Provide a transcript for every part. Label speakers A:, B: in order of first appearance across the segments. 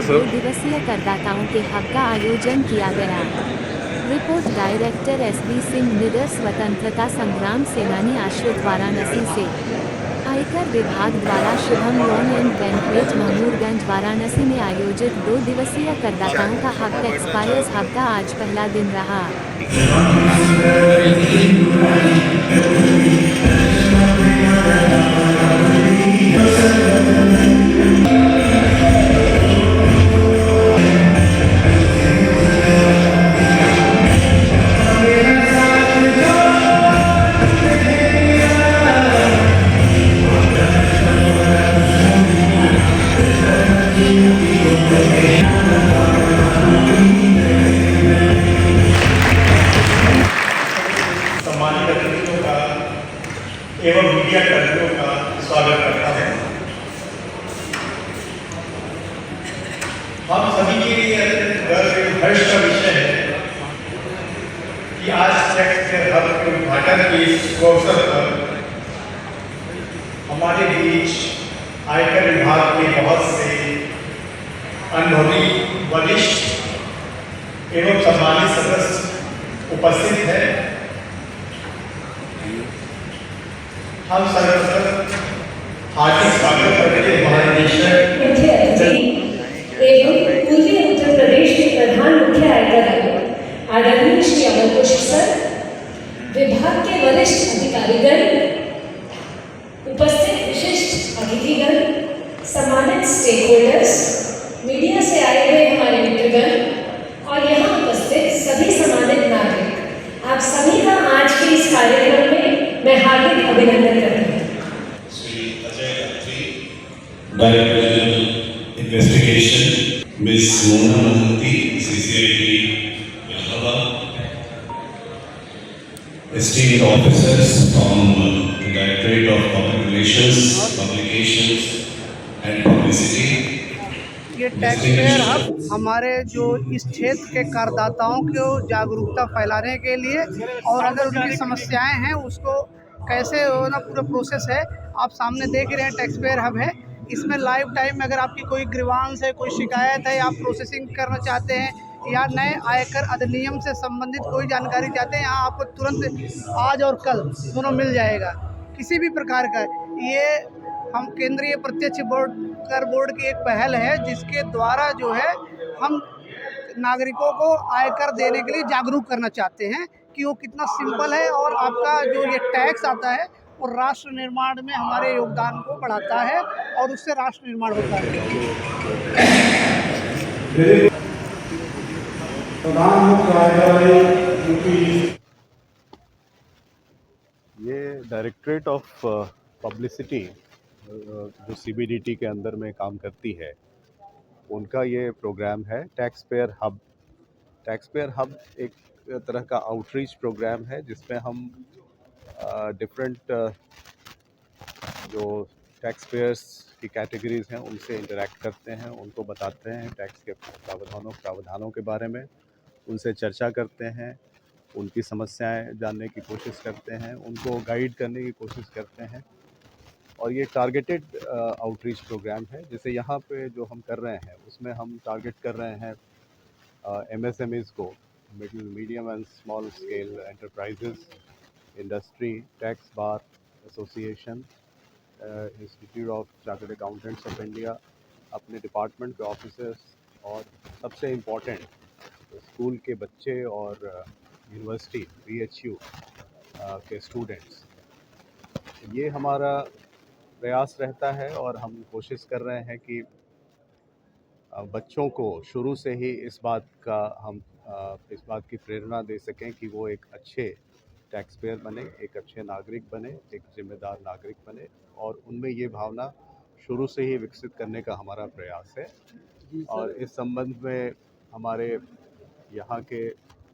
A: 2 दिवसीय करदाताओं के हक का आयोजन किया गया। रिपोर्ट डायरेक्टर एसबी सिंह, निडर स्वतंत्रता संग्राम सेनानी आश्रित, वाराणसी से। आयकर विभाग द्वारा Shubham lawn and banquet, Mahmoodganj, Varanasi में आयोजित 2 दिवसीय करदाताओं का हक टैक्सपायर्स हब का आज पहला दिन रहा।
B: सम्मानित अतिथियों का एवं मीडिया कर्मियों का स्वागत करता हूं। हम सभी के लिए गर्व हर्ष का विषय है कि आज टैक्स फेयर हब के उद्घाटन के इस अवसर पर हमारे बीच आयकर विभाग के बहुत से अनुभवी, वरिष्ठ एवं सम्मानित सदस्य उपस्थित हैं। हम सर्वप्रथम हार्दिक स्वागत करते हैं हमारे निदेशक
C: मुख्य अतिथि एवं पूर्वी उत्तर प्रदेश के प्रधान मुख्य आयकर आयुक्त आदरणीय श्री अमर कुश सर, विभाग के वरिष्ठ अधिकारीगण, उपस्थित विशिष्ट अतिथिगण, सम्मानित स्टेक होल्डर्स, मीडिया से आए हुए हमारे मित्रगण और यहाँ उपस्थित सभी सम्मानित नागरिक, आप सभी का आज के इस कार्यक्रम में मैं हार्दिक अभिनंदन करती हूँ।
D: Shri Ajay Atri, director general investigation, miss Mona Mahanti, CCID Allahabad, esteemed officers from the Directorate of Public Relations, Publications and Publicity।
E: ये टैक्स फेयर हब हमारे जो इस क्षेत्र के करदाताओं को जागरूकता फैलाने के लिए और अगर उनकी समस्याएं हैं उसको कैसे होना, पूरा प्रोसेस है। आप सामने देख रहे हैं टैक्स पेयर हब है। इसमें लाइव टाइम में अगर आपकी कोई ग्रीवांस है, कोई शिकायत है, आप प्रोसेसिंग करना चाहते हैं या नए आयकर अधिनियम से संबंधित कोई जानकारी चाहते हैं, यहाँ आपको तुरंत आज और कल दोनों मिल जाएगा। किसी भी प्रकार का ये हम केंद्रीय प्रत्यक्ष कर बोर्ड की एक पहल है जिसके द्वारा जो है हम नागरिकों को आयकर देने के लिए जागरूक करना चाहते हैं कि वो कितना सिंपल है और आपका जो ये टैक्स आता है वो राष्ट्र निर्माण में हमारे योगदान को बढ़ाता है और उससे राष्ट्र निर्माण होता है।
F: ये डायरेक्टरेट ऑफ पब्लिसिटी जो CBDT के अंदर में काम करती है, उनका ये प्रोग्राम है tax payer hub. Tax payer hub एक तरह का आउटरीच प्रोग्राम है जिसमें हम डिफरेंट जो टैक्स पेयर्स की कैटेगरीज़ हैं उनसे इंटरेक्ट करते हैं, उनको बताते हैं टैक्स के प्रावधानों के बारे में, उनसे चर्चा करते हैं, उनकी समस्याएं जानने की कोशिश करते हैं, उनको गाइड करने की कोशिश करते हैं। और ये टारगेटेड आउटरीच प्रोग्राम है। जैसे यहाँ पे जो हम कर रहे हैं उसमें हम टारगेट कर रहे हैं MSMEs को, middle medium and small scale enterprises, industry, tax bar association, institute of chartered accountants of India, अपने डिपार्टमेंट के ऑफिसर्स और सबसे इम्पोर्टेंट स्कूल के बच्चे और यूनिवर्सिटी BHU के स्टूडेंट्स। ये हमारा प्रयास रहता है और हम कोशिश कर रहे हैं कि बच्चों को शुरू से ही इस बात की प्रेरणा दे सकें कि वो एक अच्छे टैक्स पेयर बने, एक अच्छे नागरिक बने, एक जिम्मेदार नागरिक बने, और उनमें ये भावना शुरू से ही विकसित करने का हमारा प्रयास है। और इस संबंध में हमारे यहाँ के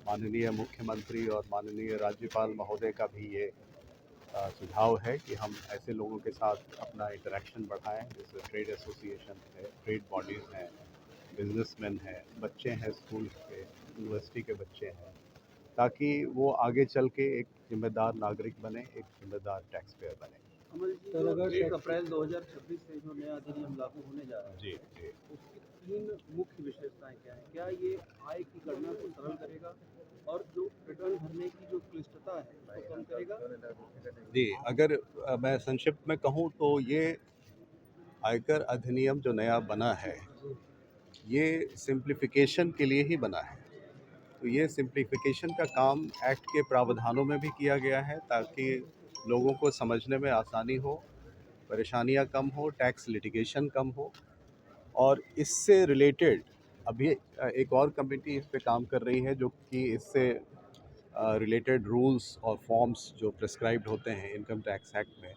F: माननीय मुख्यमंत्री और माननीय राज्यपाल महोदय का भी ये सुझाव है कि हम ऐसे लोगों के साथ अपना इंटरेक्शन बढ़ाएं, जैसे ट्रेड एसोसिएशन है, ट्रेड बॉडीज़ हैं, बिजनेसमैन हैं, बच्चे हैं, स्कूल के, यूनिवर्सिटी के बच्चे हैं, ताकि वो आगे चल के एक जिम्मेदार नागरिक बने, एक जिम्मेदार टैक्स पेयर बने।
G: अमर जी, 1 अप्रैल 2026 से जो नया अधिनियम लागू होने जा रहा है,
F: जी जी,
G: उसकी तीन मुख्य विशेषताएं क्या हैं? क्या ये आय की गणना को सरल करेगा और जो रिटर्न भरने की जो क्लिष्टता है उसको कम करेगा?
F: जी, अगर मैं संक्षिप्त में कहूँ तो ये आयकर अधिनियम जो नया बना है, ये सिंप्लिफिकेशन के लिए ही बना है। तो ये सिंप्लिफिकेशन का काम एक्ट के प्रावधानों में भी किया गया है ताकि लोगों को समझने में आसानी हो, परेशानियां कम हो, टैक्स लिटिगेशन कम हो। और इससे रिलेटेड अभी एक और कमेटी इस पे काम कर रही है जो कि इससे रिलेटेड रूल्स और फॉर्म्स जो प्रिस्क्राइब्ड होते हैं इनकम टैक्स एक्ट में,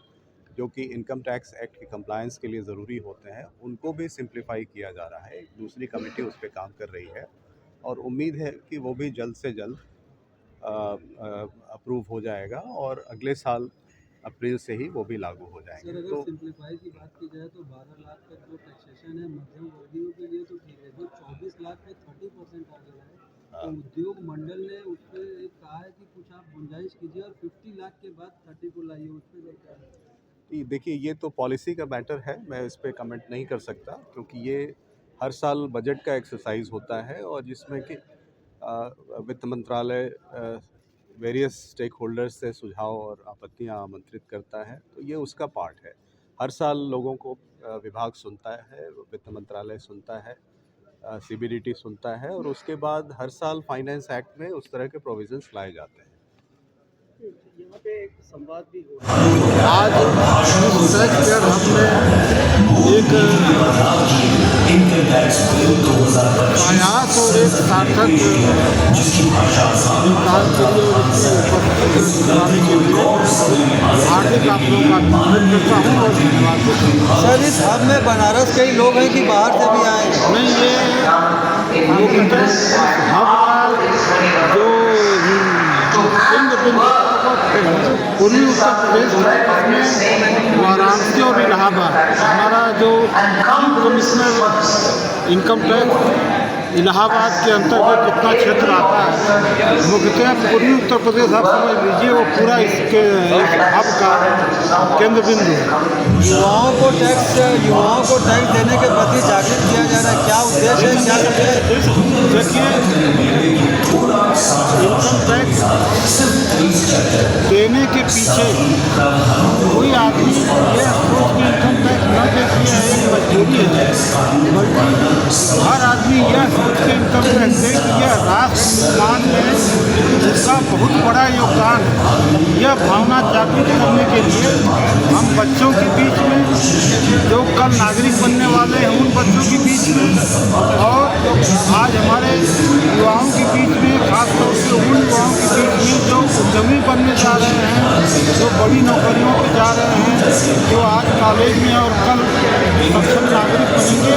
F: जो कि इनकम टैक्स एक्ट के कंप्लायंस के लिए ज़रूरी होते हैं, उनको भी सिंप्लीफाई किया जा रहा है। एक दूसरी कमेटी उस पे काम कर रही है और उम्मीद है कि वो भी जल्द से जल्द अप्रूव हो जाएगा और अगले साल अप्रैल से ही वो भी लागू हो जाएंगे।
G: सर, अगर
F: तो
G: सिंप्लीफाई की बात की जाए तो 12 लाख का जो टैक्सेशन है मध्यम वर्गीयों के लिए तो ठीक है, जो 24 लाख पे 30% आ गया है, तो उद्योग मंडल ने उस पर एक कहा है कि कुछ आप गुंजाइश कीजिए और 50 लाख के बाद 30 को लाइए, उस पर क्या है?
F: देखिए, ये तो पॉलिसी का मैटर है, मैं इस पे कमेंट नहीं कर सकता क्योंकि ये हर साल बजट का एक्सरसाइज होता है और जिसमें कि वित्त मंत्रालय वेरियस स्टेक होल्डर्स से सुझाव और आपत्तियां आमंत्रित करता है, तो ये उसका पार्ट है। हर साल लोगों को विभाग सुनता है, वित्त मंत्रालय सुनता है, सीबीडीटी सुनता है और उसके बाद हर साल फाइनेंस एक्ट में उस तरह के प्रोविजंस लाए जाते हैं।
G: यहाँ पे एक संवाद भी हो रहा है।
H: आज इस टैक्स पेयर हब में एक प्रयास और एक सार्थक योगदान के लिए और इसकी कराने के लिए हार्दिक आप लोगों का अभिनंदन करता हूँ और धन्यवाद देता हूँ।
G: सर, इस हब में बनारस के ही लोग हैं कि बाहर से भी आए हैं?
H: नहीं, ये मुख्यतः हब का जो केंद्र बिंदु पूर्वी उत्तर प्रदेश है, इसमें वाराणसी और इलाहाबाद, हमारा जो chief commissioner income tax Allahabad के अंतर्गत जितना क्षेत्र आता है, मुख्यतः पूर्वी उत्तर प्रदेश आप समझ लीजिए वो पूरा इसके हब का केंद्र बिंदु है।
G: युवाओं को टैक्स देने के प्रति जागरूक किया जा रहा है, क्या उद्देश्य है, क्या लक्ष्य है?
H: देखिए, इनकम टैक्स देने के पीछे कोई आदमी ये सोच के इनकम टैक्स न देती है एक मजबूरी है, बल्कि हर आदमी यह सोच के इनकम टैक्स दे कि यह राष्ट्र निर्माण में उसका बहुत बड़ा योगदान है। यह भावना जागृत करने के लिए हम बच्चों के बीच में, जो कल नागरिक बनने वाले हैं उन बच्चों के बीच में और आज हमारे युवाओं के बीच में, खासतौर से उन युवाओं के बीच में जो उद्यमी बनने जा रहे हैं, जो बड़ी नौकरियों पे जा रहे हैं, जो आज कॉलेज में और कल सक्षम नागरिक बनेंगे,